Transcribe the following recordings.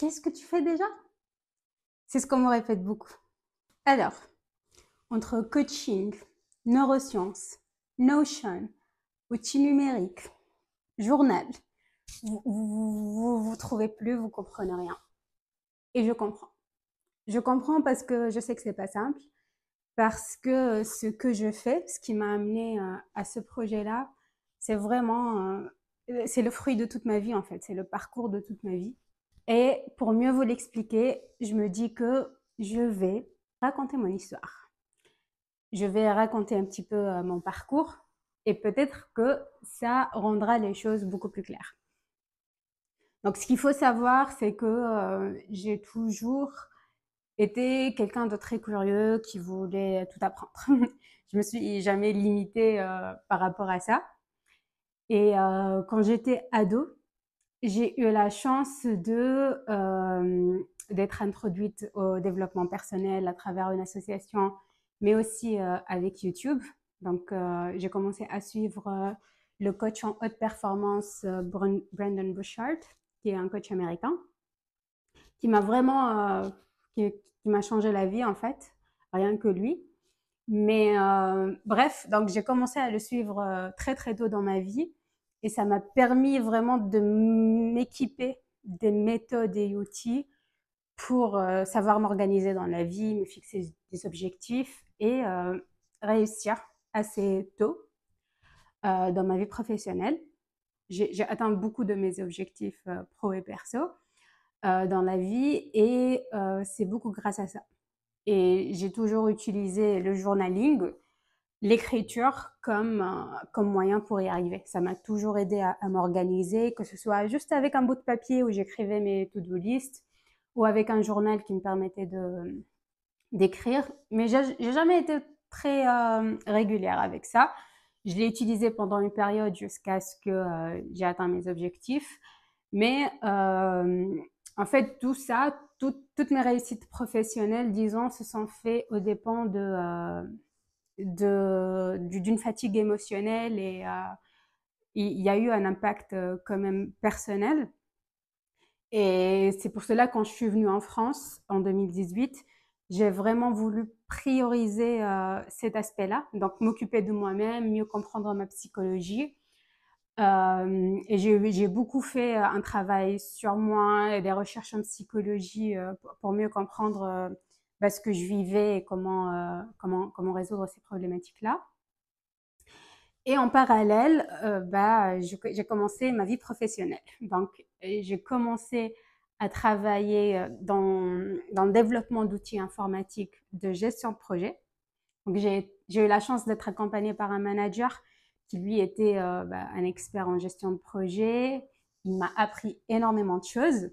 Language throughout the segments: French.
Qu'est-ce que tu fais déjà? C'est ce qu'on me répète beaucoup. Alors, entre coaching, neurosciences, Notion, outils numériques, journal, vous trouvez plus, vous comprenez rien. Et je comprends. Je comprends parce que je sais que c'est pas simple, parce que ce que je fais, ce qui m'a amené à ce projet-là, c'est vraiment, c'est le fruit de toute ma vie en fait, c'est le parcours de toute ma vie. Et pour mieux vous l'expliquer, je me dis que je vais raconter mon histoire. Je vais raconter un petit peu mon parcours et peut-être que ça rendra les choses beaucoup plus claires. Donc, ce qu'il faut savoir, c'est que j'ai toujours été quelqu'un de très curieux qui voulait tout apprendre. Je me suis jamais limitée par rapport à ça. Et quand j'étais ado, j'ai eu la chance d'être introduite au développement personnel à travers une association, mais aussi avec YouTube. Donc, j'ai commencé à suivre le coach en haute performance Brandon Burchard, qui est un coach américain, qui m'a vraiment, qui m'a changé la vie en fait, rien que lui. Mais bref, donc j'ai commencé à le suivre très très tôt dans ma vie et ça m'a permis vraiment de m'équiper des méthodes et outils pour savoir m'organiser dans la vie, me fixer des objectifs et réussir assez tôt dans ma vie professionnelle. J'ai atteint beaucoup de mes objectifs pro et perso dans la vie et c'est beaucoup grâce à ça. Et j'ai toujours utilisé le journaling, l'écriture comme moyen pour y arriver. Ça m'a toujours aidé à m'organiser, que ce soit juste avec un bout de papier où j'écrivais mes to-do list ou avec un journal qui me permettait d'écrire. Mais j'ai jamais été très régulière avec ça. Je l'ai utilisé pendant une période jusqu'à ce que j'ai atteint mes objectifs. Mais en fait, tout ça, toutes mes réussites professionnelles, disons, se sont faites aux dépens d'une fatigue émotionnelle et il y a eu un impact quand même personnel. Et c'est pour cela, quand je suis venue en France en 2018, j'ai vraiment voulu prioriser cet aspect-là, donc m'occuper de moi-même, mieux comprendre ma psychologie. Et j'ai beaucoup fait un travail sur moi et des recherches en psychologie pour mieux comprendre ce que je vivais et comment résoudre ces problématiques-là. Et en parallèle, j'ai commencé ma vie professionnelle. Donc, j'ai commencé à travailler dans le développement d'outils informatiques de gestion de projet. Donc, j'ai eu la chance d'être accompagnée par un manager qui, lui, était un expert en gestion de projet. Il m'a appris énormément de choses.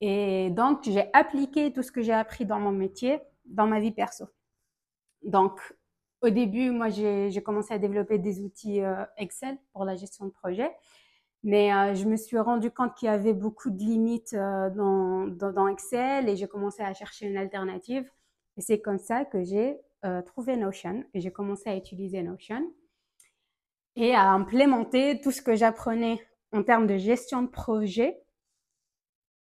Et donc, j'ai appliqué tout ce que j'ai appris dans mon métier dans ma vie perso. Donc, au début, moi, j'ai commencé à développer des outils Excel pour la gestion de projet. Mais je me suis rendu compte qu'il y avait beaucoup de limites dans Excel et j'ai commencé à chercher une alternative. Et c'est comme ça que j'ai trouvé Notion et j'ai commencé à utiliser Notion et à implémenter tout ce que j'apprenais en termes de gestion de projet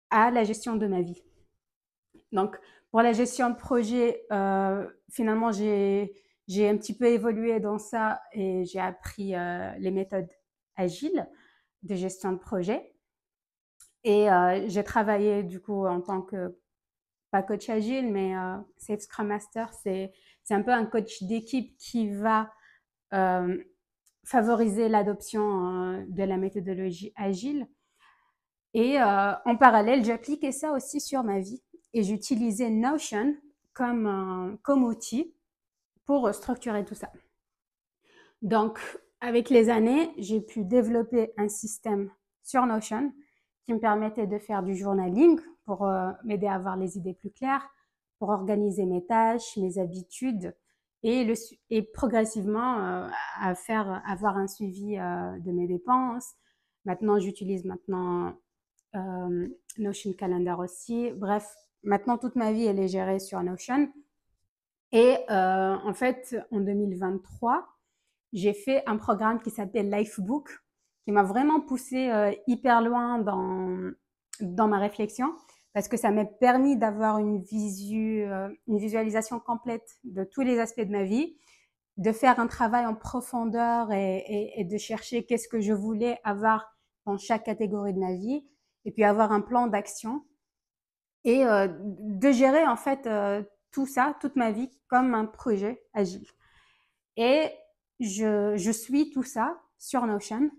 à la gestion de ma vie. Donc, pour la gestion de projet, finalement, j'ai un petit peu évolué dans ça et j'ai appris les méthodes agiles de gestion de projet. Et j'ai travaillé du coup en tant que, pas coach agile, mais Safe Scrum Master. C'est un peu un coach d'équipe qui va euh, favoriser l'adoption de la méthodologie agile. Et en parallèle, j'appliquais ça aussi sur ma vie. Et j'utilisais Notion comme outil pour structurer tout ça. Donc, avec les années, j'ai pu développer un système sur Notion qui me permettait de faire du journaling pour m'aider à avoir les idées plus claires, pour organiser mes tâches, mes habitudes et progressivement avoir un suivi de mes dépenses. Maintenant, j'utilise Notion Calendar aussi. Bref, maintenant toute ma vie elle est gérée sur Notion. Et en fait, en 2023, j'ai fait un programme qui s'appelle Lifebook, qui m'a vraiment poussé hyper loin dans ma réflexion, parce que ça m'a permis d'avoir une visualisation complète de tous les aspects de ma vie, de faire un travail en profondeur et de chercher qu'est-ce que je voulais avoir dans chaque catégorie de ma vie, et puis avoir un plan d'action et de gérer en fait tout ça, toute ma vie, comme un projet agile. Et je suis tout ça sur Notion.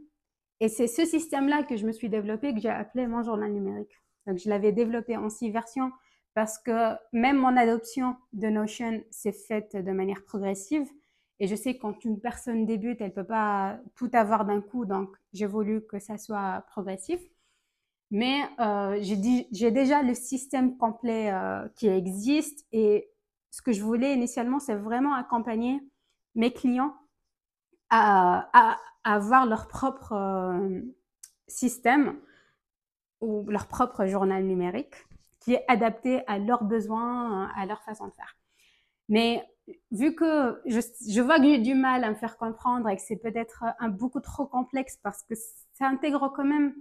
Et c'est ce système-là que je me suis développé, que j'ai appelé mon journal numérique. Donc, je l'avais développé en 6 versions parce que même mon adoption de Notion s'est faite de manière progressive. Et je sais que quand une personne débute, elle peut pas tout avoir d'un coup. Donc, j'ai voulu que ça soit progressif. Mais j'ai déjà le système complet qui existe. Et ce que je voulais initialement, c'est vraiment accompagner mes clients à avoir leur propre système ou leur propre journal numérique qui est adapté à leurs besoins, à leur façon de faire. Mais vu que je vois que j'ai du mal à me faire comprendre et que c'est peut-être beaucoup trop complexe parce que ça intègre quand même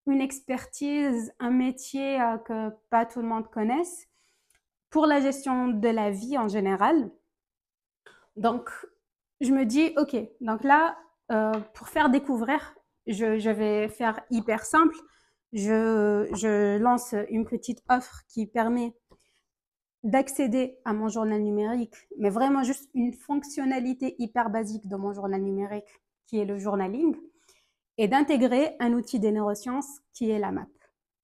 une expertise, un métier que pas tout le monde connaisse pour la gestion de la vie en général. Donc, je me dis, ok, donc là, pour faire découvrir, je vais faire hyper simple. Je lance une petite offre qui permet d'accéder à mon journal numérique, mais vraiment juste une fonctionnalité hyper basique de mon journal numérique, qui est le journaling, et d'intégrer un outil des neurosciences qui est la map.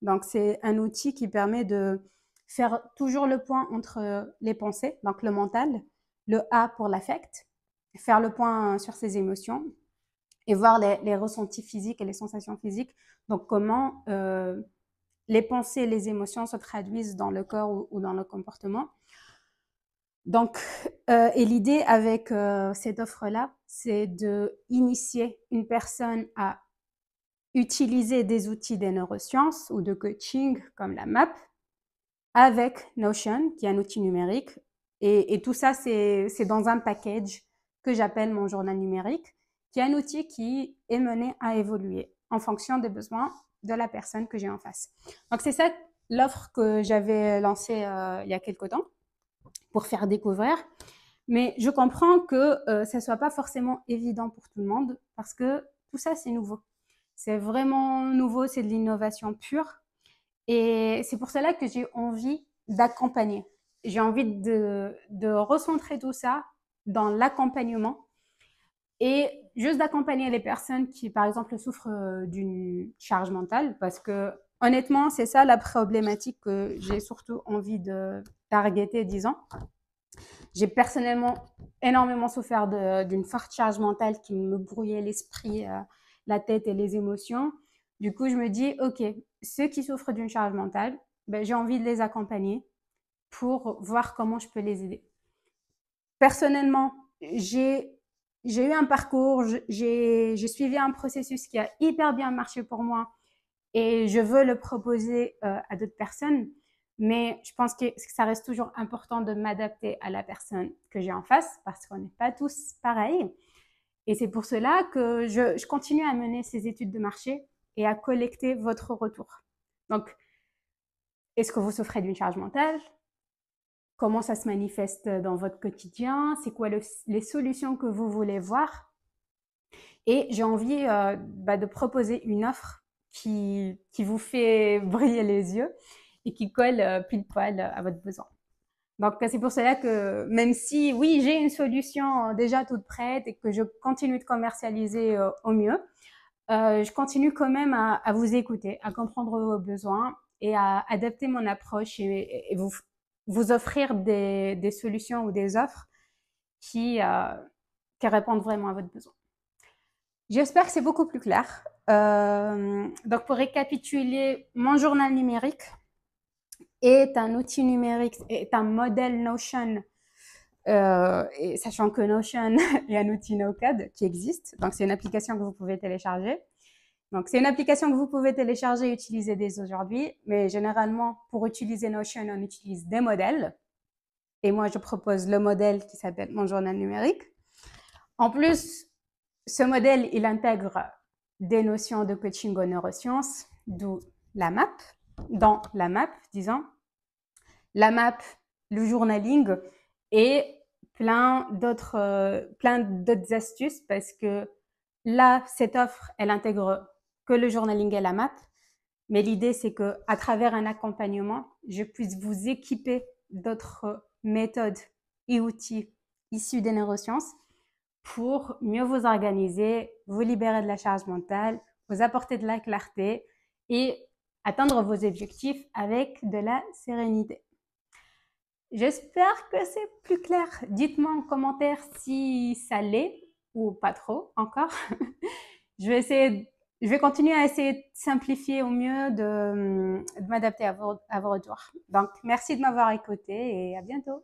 Donc, c'est un outil qui permet de faire toujours le point entre les pensées, donc le mental, le A pour l'affect, faire le point sur ses émotions et voir les ressentis physiques et les sensations physiques. Donc, comment les pensées et les émotions se traduisent dans le corps ou dans le comportement. Donc, et l'idée avec cette offre-là, c'est de initier une personne à utiliser des outils des neurosciences ou de coaching comme la MAP avec Notion, qui est un outil numérique. Et tout ça, c'est dans un package que j'appelle mon journal numérique, qui est un outil qui est mené à évoluer en fonction des besoins de la personne que j'ai en face. Donc, c'est ça l'offre que j'avais lancée il y a quelque temps pour faire découvrir. Mais je comprends que ça ne soit pas forcément évident pour tout le monde parce que tout ça, c'est nouveau. C'est vraiment nouveau, c'est de l'innovation pure. Et c'est pour cela que j'ai envie d'accompagner. J'ai envie de recentrer tout ça dans l'accompagnement et juste d'accompagner les personnes qui, par exemple, souffrent d'une charge mentale parce que, honnêtement, c'est ça la problématique que j'ai surtout envie de targeter, disons. J'ai personnellement énormément souffert d'une forte charge mentale qui me brouillait l'esprit, la tête et les émotions. Du coup, je me dis, OK, ceux qui souffrent d'une charge mentale, ben, j'ai envie de les accompagner pour voir comment je peux les aider. Personnellement, j'ai eu un parcours, j'ai suivi un processus qui a hyper bien marché pour moi et je veux le proposer à d'autres personnes. Mais je pense que ça reste toujours important de m'adapter à la personne que j'ai en face parce qu'on n'est pas tous pareils. Et c'est pour cela que je continue à mener ces études de marché et à collecter votre retour. Donc, est-ce que vous souffrez d'une charge mentale? Comment ça se manifeste dans votre quotidien? C'est quoi les solutions que vous voulez voir? Et j'ai envie de proposer une offre qui vous fait briller les yeux et qui colle pile poil à votre besoin. Donc, c'est pour cela que même si, oui, j'ai une solution déjà toute prête et que je continue de commercialiser au mieux, je continue quand même à vous écouter, à comprendre vos besoins et à adapter mon approche et vous offrir des solutions ou des offres qui répondent vraiment à votre besoin. J'espère que c'est beaucoup plus clair. Donc, pour récapituler, mon journal numérique est un outil numérique, est un modèle Notion, et sachant que Notion est un outil no-code qui existe. Donc, c'est une application que vous pouvez télécharger. Donc, c'est une application que vous pouvez télécharger et utiliser dès aujourd'hui. Mais généralement, pour utiliser Notion, on utilise des modèles. Et moi, je propose le modèle qui s'appelle mon journal numérique. En plus, ce modèle, il intègre des notions de coaching aux neurosciences, d'où la MAP. dans la map, disons. La map, le journaling et plein d'autres astuces parce que là, cette offre, elle intègre que le journaling et la map. Mais l'idée, c'est que à travers un accompagnement, je puisse vous équiper d'autres méthodes et outils issus des neurosciences pour mieux vous organiser, vous libérer de la charge mentale, vous apporter de la clarté et atteindre vos objectifs avec de la sérénité. J'espère que c'est plus clair. Dites-moi en commentaire si ça l'est ou pas trop encore. Je vais continuer à essayer de simplifier au mieux, de m'adapter à vos retours. Donc, merci de m'avoir écouté et à bientôt.